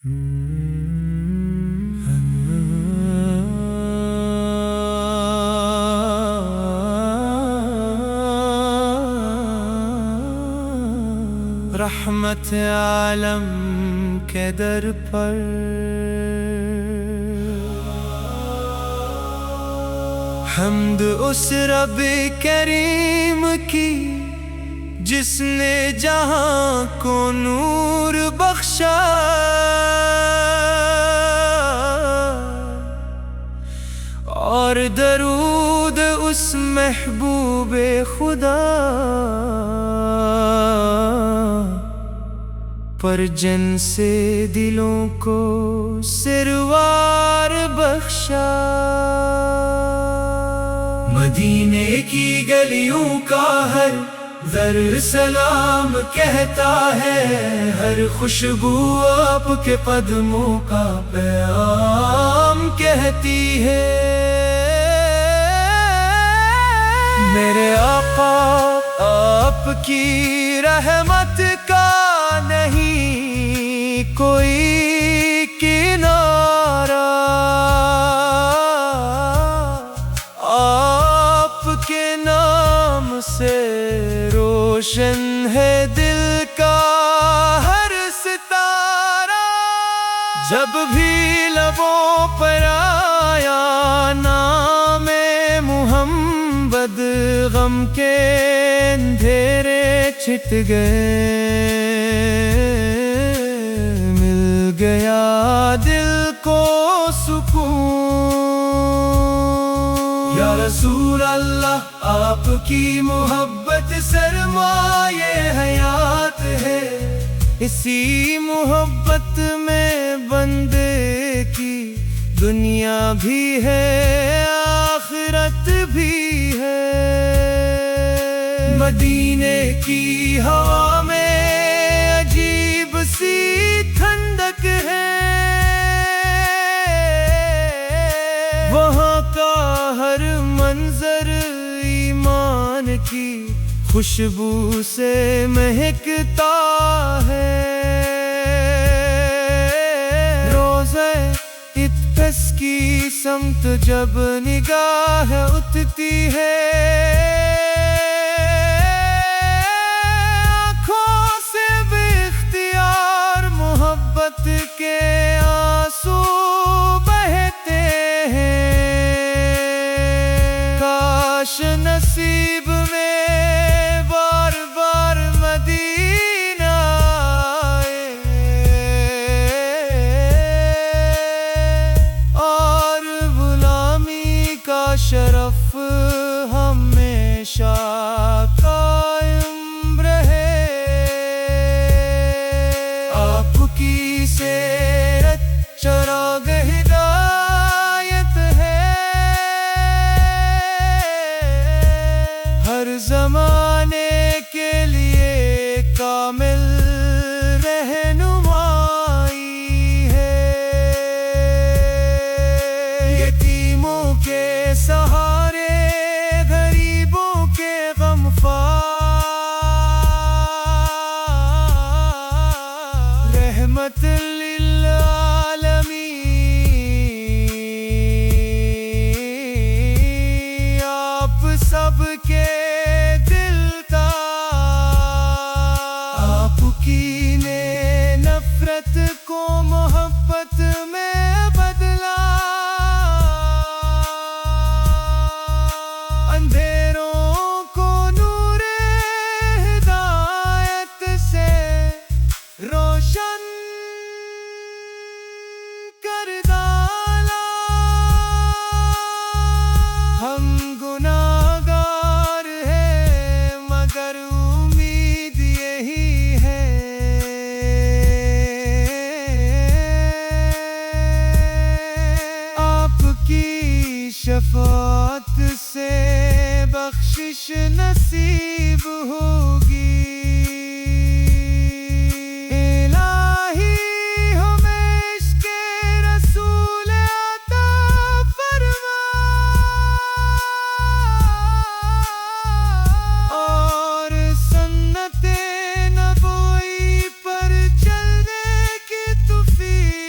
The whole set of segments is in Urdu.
رحمت عالم کے در پر حمد اس رب کریم کی جس نے جہاں کو نور بخشا، اور درود اس محبوب خدا پر جن سے دلوں کو سروار بخشا۔ مدینے کی گلیوں کا ہر در سلام کہتا ہے، ہر خوشبو آپ کے قدموں کا پیام کہتی ہے۔ میرے آقا آپ کی رحمت کا نہیں کوئی کنارہ، آپ کے نام سے روشن ہے دل کا ہر ستارہ۔ جب بھی لبوں پر آیا نام محمد، غم کے اندھیرے چھٹ گئے، مل گیا دل کو سکون۔ یا رسول اللہ آپ کی محبت سرمایہ حیات ہے، اسی محبت میں بندے کی دنیا بھی ہے آخرت بھی ہے۔ مدینے کی ہوا میں عجیب سی ٹھنڈک ہے، وہاں کا ہر منظر ایمان کی خوشبو سے مہکتا ہے۔ روزہ اطفس کی سمت جب نگاہ اٹھتی ہے، آنکھوں سے بے اختیار محبت کے آنسو بہتے ہیں۔ کاش نصیب میں بار بار مدینہ آئے، اور غلامی کا شرف ہمیشہ قائم رہے۔ آپ کی سیرت چراغ ہدایت ہے، ہر زمانے کے لیے کامل رہنمائی ہے۔ یتیموں کے سہارے، غریبوں کے غمخوار، رحمت للعالمین آپ سب کے دل کا۔ آپ کی نے نفرت کو محبت میں بدلا، اندھیروں کو نور ہدایت سے روشن کر ڈالا۔ ہم گناہگار ہیں مگر امید یہی ہے، آپ کی شفاعت سے بخشش نصیب ہوگی۔ الہی ہمیں عشق رسول عطا فرما، اور سنت نبوی پر چلنے کی توفیق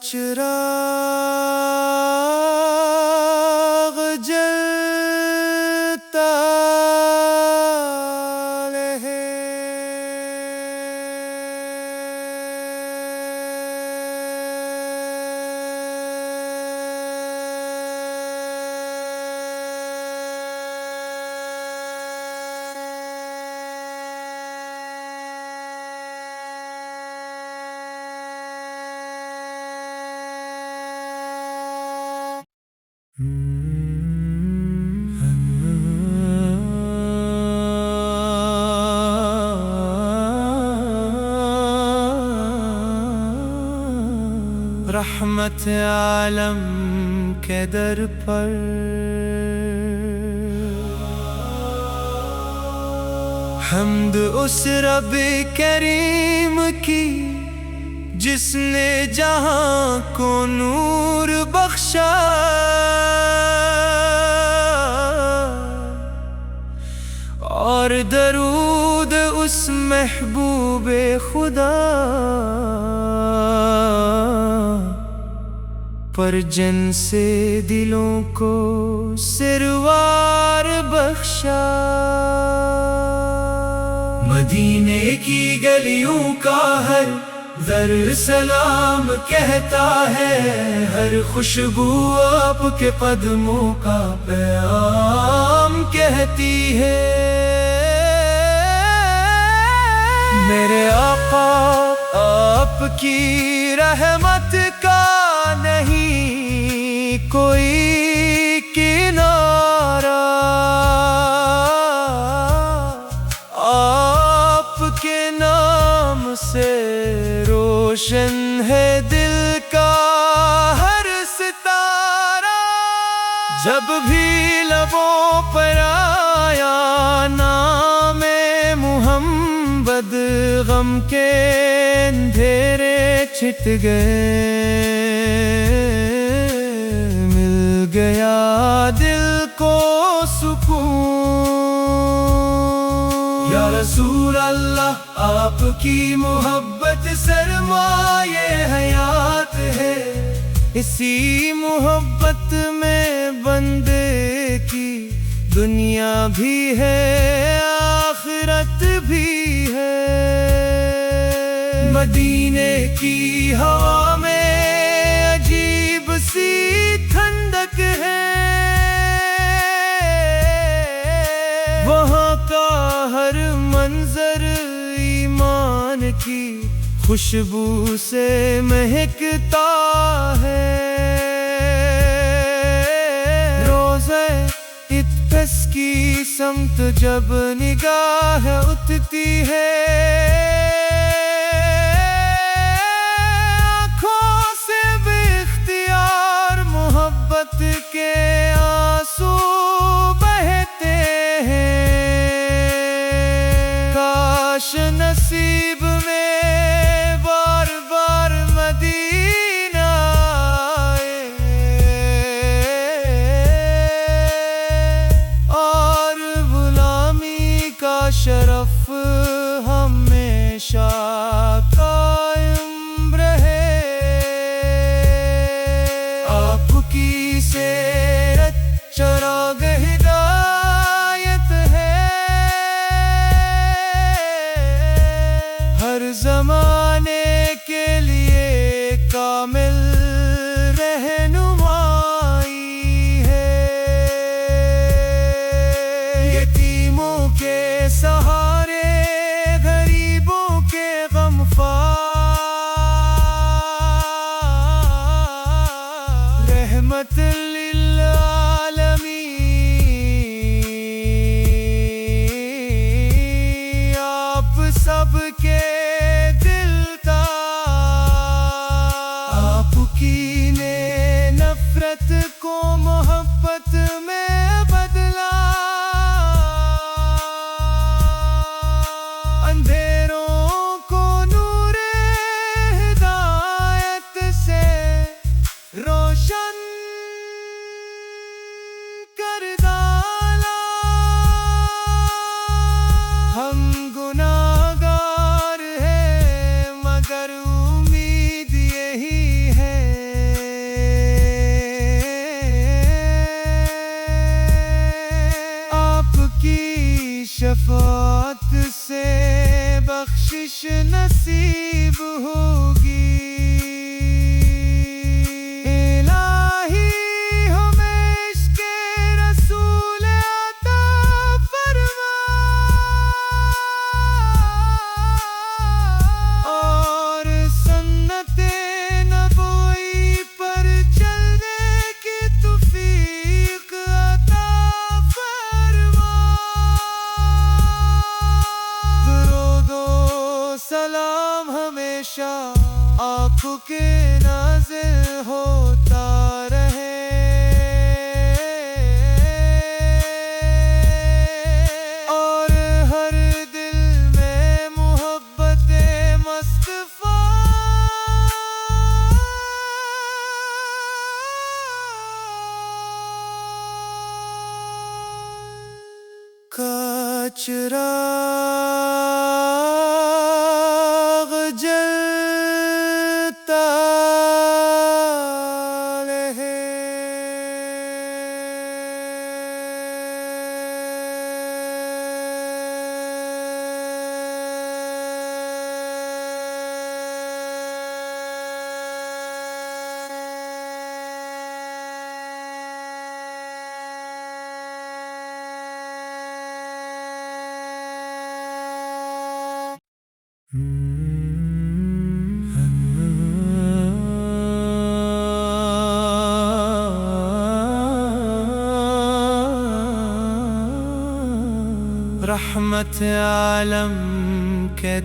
چراغ جلتا رہے، رحمت عالم کے در پر حمد اس رب کریم کی جس نے جہاں کو نور بخشا، اور درود اس محبوب خدا پر جن سے دلوں کو سروار بخشا۔ مدینے کی گلیوں کا ہر در سلام کہتا ہے، ہر خوشبو آپ کے قدموں کا پیام کہتی ہے۔ میرے آقا آپ کی رحمت کا نہیں کوئی کنارہ، آپ کے نام سے روشن ہے دل کا ہر ستارہ۔ جب بھی لبوں پر آیا نام محمد، غم کے اندھیرے چھٹ گئے، مل گیا دل کو سکون۔ یا رسول اللہ آپ کی محبت سرمایہ حیات ہے، اسی محبت میں بندے کی دنیا بھی ہے آخرت بھی ہے۔ مدینے کی ہوا میں عجیب سی ٹھنڈک ہے، وہاں کا ہر منظر ایمان کی خوشبو سے مہکتا ہے۔ روزہ اطفس کی سمت جب نگاہ اٹھتی ہے، کے آنسو بہتے ہیں۔ کاش نصیب میں بار بار مدینہ آئے، اور غلامی کا شرف ہمیشہ قائم رہے۔ آپ کی سیرت چراغ ہدایت ہے، ہر بخشش نصیب ہوگی الہی ہمیں عشق رسول عطا فرما اور سنت نبوی پر چلنے کی توفیق عطا فرما درود و سلام ہمیشہ آنکھوں کے نازل ہوتا رہے اور ہر دل میں محبت مصطفیٰ کا چراغ جلتا رہے رحمت عالم کے